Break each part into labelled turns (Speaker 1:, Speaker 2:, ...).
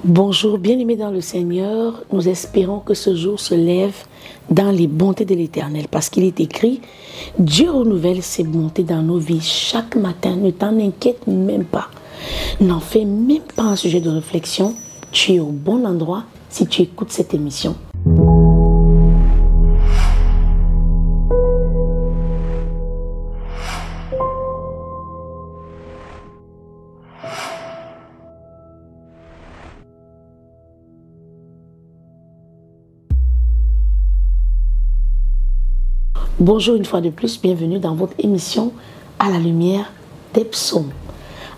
Speaker 1: Bonjour, bien-aimés dans le Seigneur, nous espérons que ce jour se lève dans les bontés de l'Éternel, parce qu'il est écrit, Dieu renouvelle ses bontés dans nos vies chaque matin, ne t'en inquiète même pas, n'en fais même pas un sujet de réflexion, tu es au bon endroit si tu écoutes cette émission. Bonjour une fois de plus, bienvenue dans votre émission à la lumière des psaumes.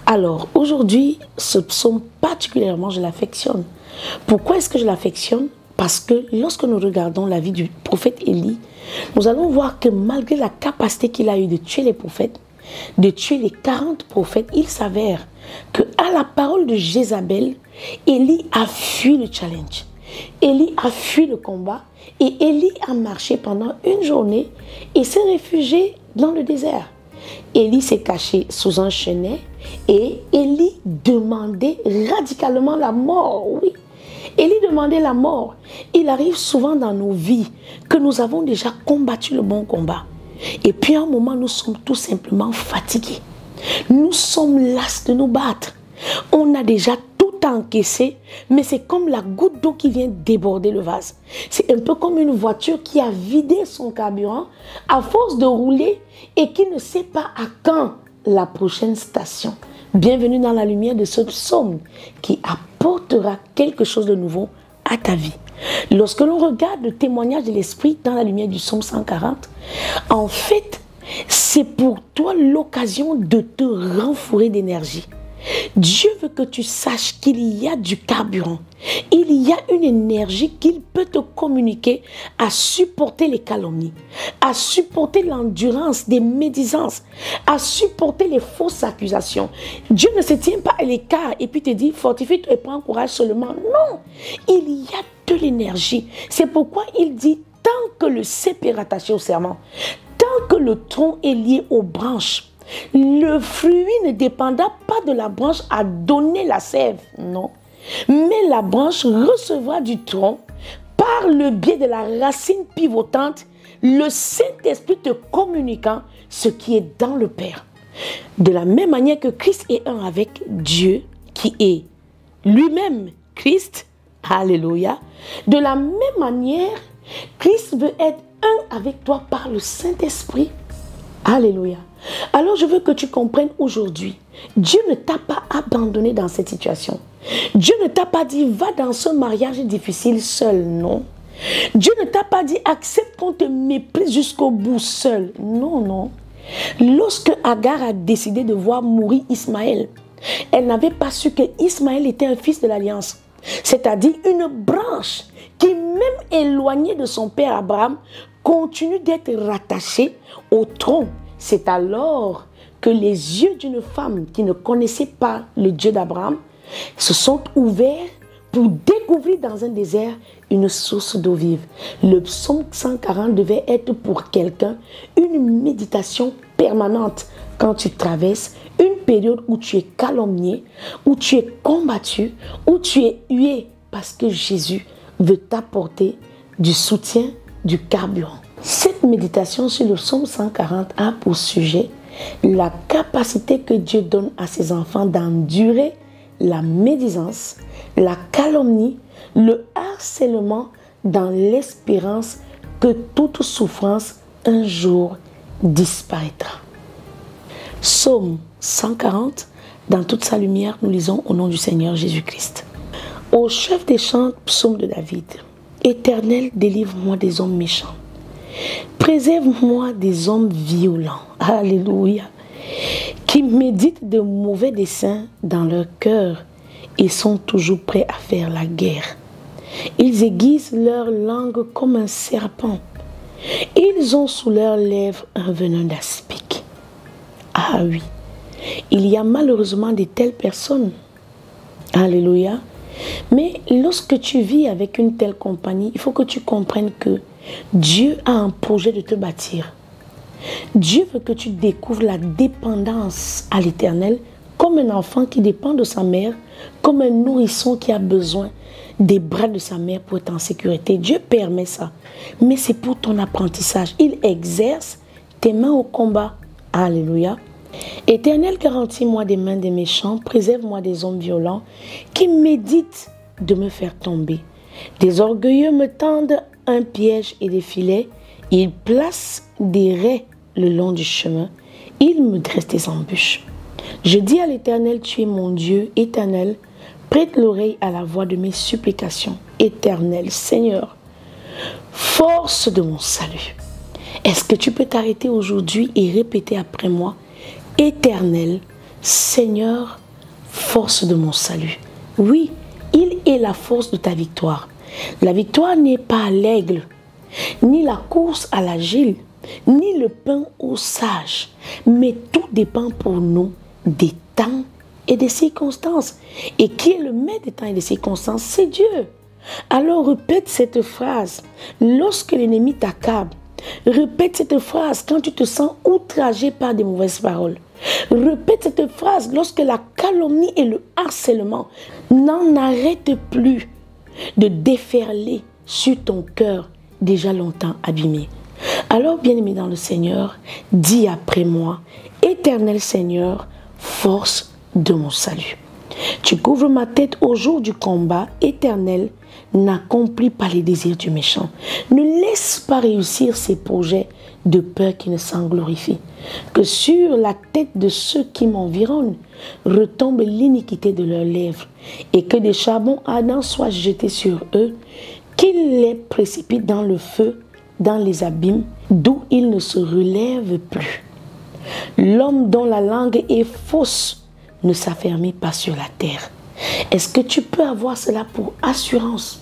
Speaker 1: Alors aujourd'hui, ce psaume particulièrement, je l'affectionne. Pourquoi est-ce que je l'affectionne? Parce que lorsque nous regardons la vie du prophète Élie, nous allons voir que malgré la capacité qu'il a eue de tuer les prophètes, de tuer les 40 prophètes, il s'avère qu'à la parole de Jézabel, Élie a fui le challenge. Élie a fui le combat et Élie a marché pendant une journée et s'est réfugié dans le désert. Élie s'est caché sous un chêne et Élie demandait radicalement la mort. Oui, Élie demandait la mort. Il arrive souvent dans nos vies que nous avons déjà combattu le bon combat. Et puis à un moment, nous sommes tout simplement fatigués. Nous sommes las de nous battre. On a déjà encaissé, mais c'est comme la goutte d'eau qui vient déborder le vase. C'est un peu comme une voiture qui a vidé son carburant à force de rouler et qui ne sait pas à quand la prochaine station. Bienvenue dans la lumière de ce psaume qui apportera quelque chose de nouveau à ta vie. Lorsque l'on regarde le témoignage de l'Esprit dans la lumière du psaume 140, en fait, c'est pour toi l'occasion de te renflouer d'énergie. Dieu veut que tu saches qu'il y a du carburant. Il y a une énergie qu'il peut te communiquer à supporter les calomnies, à supporter l'endurance des médisances, à supporter les fausses accusations. Dieu ne se tient pas à l'écart et puis te dit fortifie-toi et prends courage seulement. Non, il y a de l'énergie. C'est pourquoi il dit tant que le cep est rattaché au serment, tant que le tronc est lié aux branches, le fruit ne dépendra pas de la branche à donner la sève, non. Mais la branche recevra du tronc par le biais de la racine pivotante, le Saint-Esprit te communiquant ce qui est dans le Père. De la même manière que Christ est un avec Dieu, qui est lui-même Christ, alléluia. De la même manière, Christ veut être un avec toi par le Saint-Esprit. Alléluia. Alors je veux que tu comprennes aujourd'hui, Dieu ne t'a pas abandonné dans cette situation. Dieu ne t'a pas dit va dans ce mariage difficile seul, non. Dieu ne t'a pas dit accepte qu'on te méprise jusqu'au bout seul, non, non. Lorsque Agar a décidé de voir mourir Ismaël, elle n'avait pas su que Ismaël était un fils de l'alliance, c'est-à-dire une branche qui, même éloignée de son père Abraham, continue d'être rattachée au tronc. C'est alors que les yeux d'une femme qui ne connaissait pas le Dieu d'Abraham se sont ouverts pour découvrir dans un désert une source d'eau vive. Le psaume 140 devait être pour quelqu'un une méditation permanente quand tu traverses une période où tu es calomnié, où tu es combattu, où tu es hué, parce que Jésus veut t'apporter du soutien, du carburant. Cette méditation sur le psaume 140 a pour sujet la capacité que Dieu donne à ses enfants d'endurer la médisance, la calomnie, le harcèlement dans l'espérance que toute souffrance un jour disparaîtra. Psaume 140, dans toute sa lumière, nous lisons au nom du Seigneur Jésus-Christ. Au chef des chants, psaume de David. Éternel, délivre-moi des hommes méchants. Préserve-moi des hommes violents, alléluia, qui méditent de mauvais desseins dans leur cœur et sont toujours prêts à faire la guerre. Ils aiguisent leur langue comme un serpent. Ils ont sous leurs lèvres un venin d'aspic. Ah oui, il y a malheureusement de telles personnes. Alléluia. Mais lorsque tu vis avec une telle compagnie, il faut que tu comprennes que Dieu a un projet de te bâtir. Dieu veut que tu découvres la dépendance à l'Éternel comme un enfant qui dépend de sa mère, comme un nourrisson qui a besoin des bras de sa mère pour être en sécurité. Dieu permet ça, mais c'est pour ton apprentissage. Il exerce tes mains au combat. Alléluia. Éternel, garantis-moi des mains des méchants, préserve-moi des hommes violents qui méditent de me faire tomber. Des orgueilleux me tendent un piège et des filets, ils placent des raies le long du chemin, ils me dressent des embûches. Je dis à l'Éternel, tu es mon Dieu, Éternel, prête l'oreille à la voix de mes supplications. Éternel, Seigneur, force de mon salut. Est-ce que tu peux t'arrêter aujourd'hui et répéter après moi? Éternel, Seigneur, force de mon salut. Oui, il est la force de ta victoire. La victoire n'est pas à l'aigle, ni la course à l'agile, ni le pain aux sages. Mais tout dépend pour nous des temps et des circonstances. Et qui est le maître des temps et des circonstances? C'est Dieu. Alors répète cette phrase lorsque l'ennemi t'accable. Répète cette phrase quand tu te sens outragé par des mauvaises paroles. Répète cette phrase lorsque la calomnie et le harcèlement n'en arrêtent plus de déferler sur ton cœur déjà longtemps abîmé. Alors, bien-aimé dans le Seigneur, dis après moi, Éternel Seigneur, force de mon salut. Tu couvres ma tête au jour du combat, Éternel, n'accomplis pas les désirs du méchant. Ne laisse pas réussir ses projets de peur qui ne s'en glorifient. Que sur la tête de ceux qui m'environnent retombe l'iniquité de leurs lèvres et que des charbons ardents soient jetés sur eux, qu'ils les précipitent dans le feu, dans les abîmes, d'où ils ne se relèvent plus. L'homme dont la langue est fausse ne s'affermit pas sur la terre. Est-ce que tu peux avoir cela pour assurance?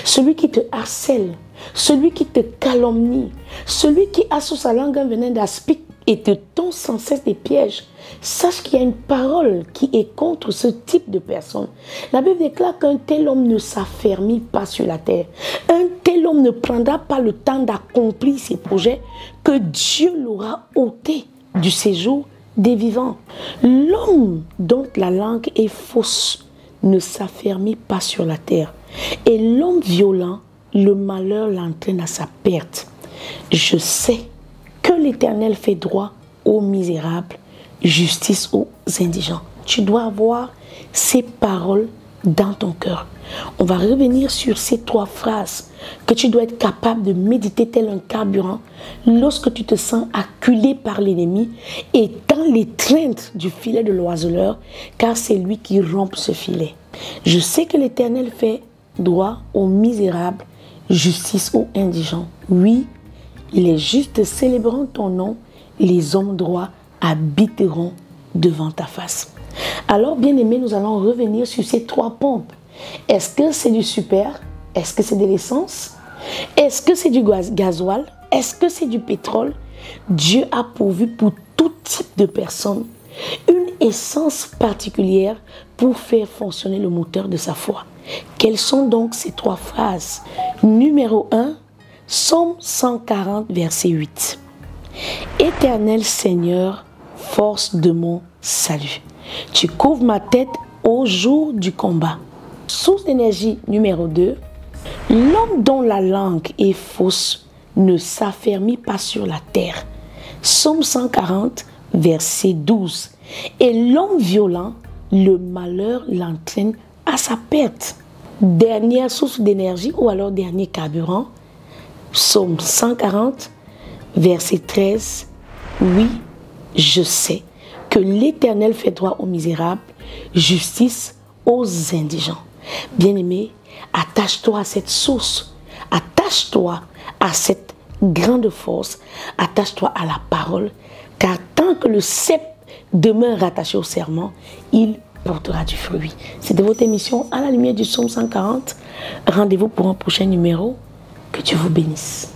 Speaker 1: Celui qui te harcèle, celui qui te calomnie, celui qui a sous sa langue un venin d'aspic et te tend sans cesse des pièges, sache qu'il y a une parole qui est contre ce type de personne. La Bible déclare qu'un tel homme ne s'affermit pas sur la terre. Un tel homme ne prendra pas le temps d'accomplir ses projets que Dieu l'aura ôté du séjour des vivants. L'homme dont la langue est fausse ne s'affermit pas sur la terre. Et l'homme violent, le malheur l'entraîne à sa perte. Je sais que l'Éternel fait droit aux misérables, justice aux indigents. Tu dois avoir ces paroles dans ton cœur. On va revenir sur ces 3 phrases que tu dois être capable de méditer tel un carburant lorsque tu te sens acculé par l'ennemi et dans l'étreinte du filet de l'oiseleur, car c'est lui qui rompt ce filet. Je sais que l'Éternel fait droit aux misérables, justice aux indigents. Oui, les justes célébreront ton nom, les hommes droits habiteront devant ta face. Alors, bien-aimés, nous allons revenir sur ces 3 pompes. Est-ce que c'est du super? Est-ce que c'est de l'essence? Est-ce que c'est du gasoil? Est-ce que c'est du pétrole? Dieu a pourvu pour tout type de personnes une essence particulière pour faire fonctionner le moteur de sa foi. Quelles sont donc ces 3 phrases? Numéro 1, Psaume 140, verset 8. Éternel Seigneur, force de mon salut. Tu couvres ma tête au jour du combat. Source d'énergie numéro 2. L'homme dont la langue est fausse ne s'affermit pas sur la terre. Psaume 140, verset 12. Et l'homme violent, le malheur l'entraîne à sa perte. Dernière source d'énergie ou alors dernier carburant. Psaume 140, verset 13. Oui, je sais que l'Éternel fait droit aux misérables, justice aux indigents. Bien-aimé, attache-toi à cette source, attache-toi à cette grande force, attache-toi à la parole, car tant que le cep demeure rattaché au serment, il portera du fruit. C'était votre émission à la lumière du Psaume 140. Rendez-vous pour un prochain numéro. Que Dieu vous bénisse.